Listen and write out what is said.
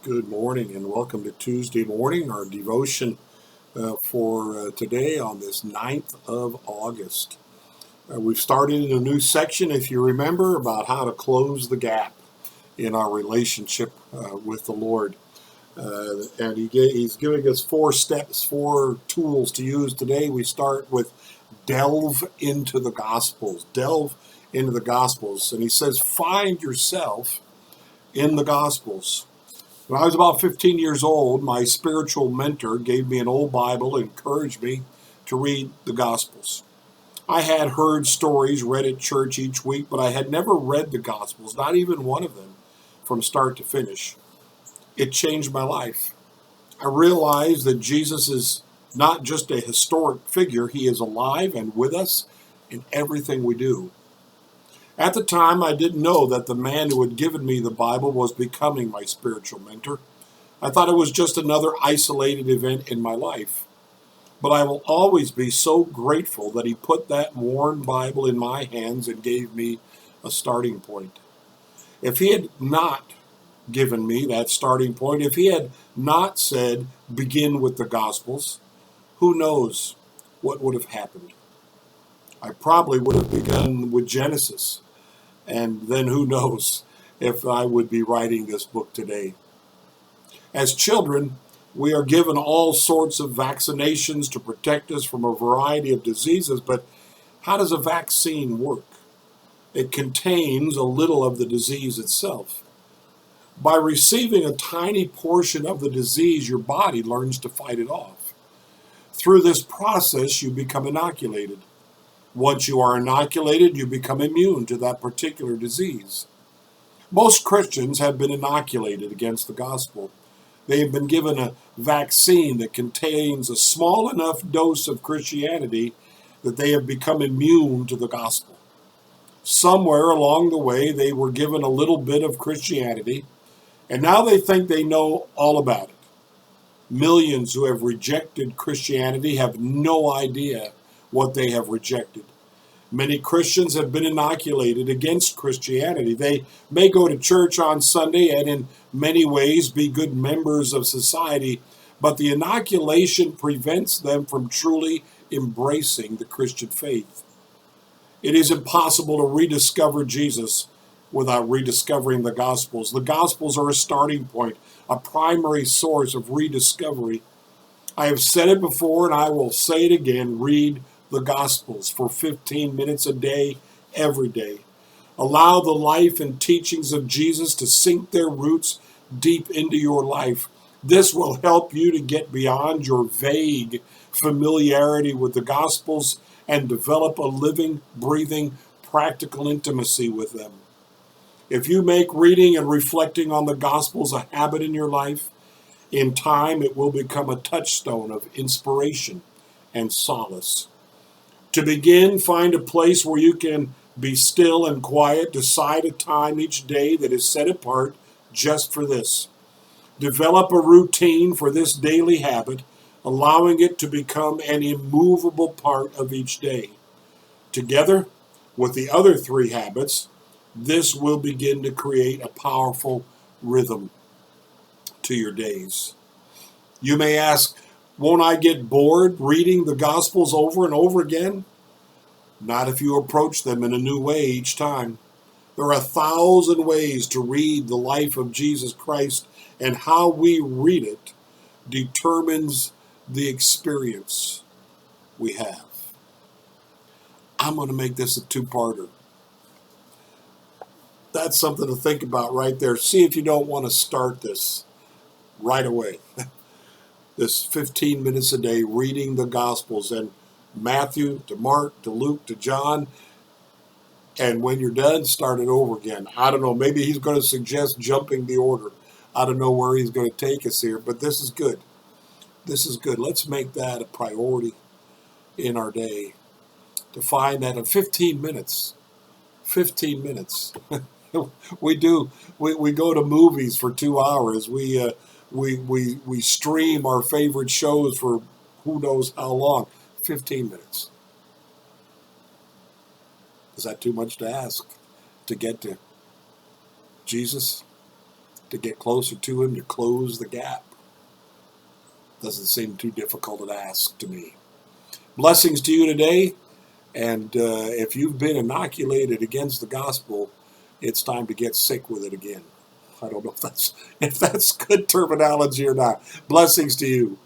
Good morning and welcome to Tuesday morning, our devotion for today on this 9th of August. We've started in a new section, if you remember, about how to close the gap in our relationship with the Lord. And he's giving us 4 steps, 4 tools to use today. We start with delve into the Gospels. Delve into the Gospels. And he says, find yourself in the Gospels. When I was about 15 years old, my spiritual mentor gave me an old Bible and encouraged me to read the Gospels. I had heard stories read at church each week, but I had never read the Gospels, not even one of them, from start to finish. It changed my life. I realized that Jesus is not just a historic figure, he is alive and with us in everything we do. At the time, I didn't know that the man who had given me the Bible was becoming my spiritual mentor. I thought it was just another isolated event in my life. But I will always be so grateful that he put that worn Bible in my hands and gave me a starting point. If he had not given me that starting point, if he had not said, begin with the Gospels, who knows what would have happened? I probably would have begun with Genesis. And then who knows if I would be writing this book today. As children, we are given all sorts of vaccinations to protect us from a variety of diseases, but how does a vaccine work? It contains a little of the disease itself. By receiving a tiny portion of the disease, your body learns to fight it off. Through this process, you become inoculated. Once you are inoculated, you become immune to that particular disease. Most Christians have been inoculated against the gospel. They have been given a vaccine that contains a small enough dose of Christianity that they have become immune to the gospel. Somewhere along the way, they were given a little bit of Christianity, and now they think they know all about it. Millions who have rejected Christianity have no idea what they have rejected. Many Christians have been inoculated against Christianity. They may go to church on Sunday and in many ways be good members of society, but the inoculation prevents them from truly embracing the Christian faith. It is impossible to rediscover Jesus without rediscovering the Gospels. The Gospels are a starting point, a primary source of rediscovery. I have said it before and I will say it again. Read the Gospels for 15 minutes a day, every day. Allow the life and teachings of Jesus to sink their roots deep into your life. This will help you to get beyond your vague familiarity with the Gospels and develop a living, breathing, practical intimacy with them. If you make reading and reflecting on the Gospels a habit in your life, in time it will become a touchstone of inspiration and solace. To begin, find a place where you can be still and quiet. Decide a time each day that is set apart just for this. Develop a routine for this daily habit, allowing it to become an immovable part of each day. Together with the other 3 habits, this will begin to create a powerful rhythm to your days. You may ask, won't I get bored reading the Gospels over and over again? Not if you approach them in a new way each time. There are 1,000 ways to read the life of Jesus Christ, and how we read it determines the experience we have. I'm going to make this a 2-parter. That's something to think about right there. See if you don't want to start this right away. This 15 minutes a day reading the Gospels, and Matthew to Mark to Luke to John, and when you're done, start it over again. I don't know, maybe he's going to suggest jumping the order. I don't know where he's going to take us here, but this is good. This is good. Let's make that a priority in our day, to find that in 15 minutes. 15 minutes. We go to movies for 2 hours. We stream our favorite shows for who knows how long. 15 minutes. Is that too much to ask to get to Jesus? to get closer to Him, to close the gap. Doesn't seem too difficult an ask to me. Blessings to you today. And if you've been inoculated against the gospel, it's time to get sick with it again. I don't know if that's good terminology or not. Blessings to you.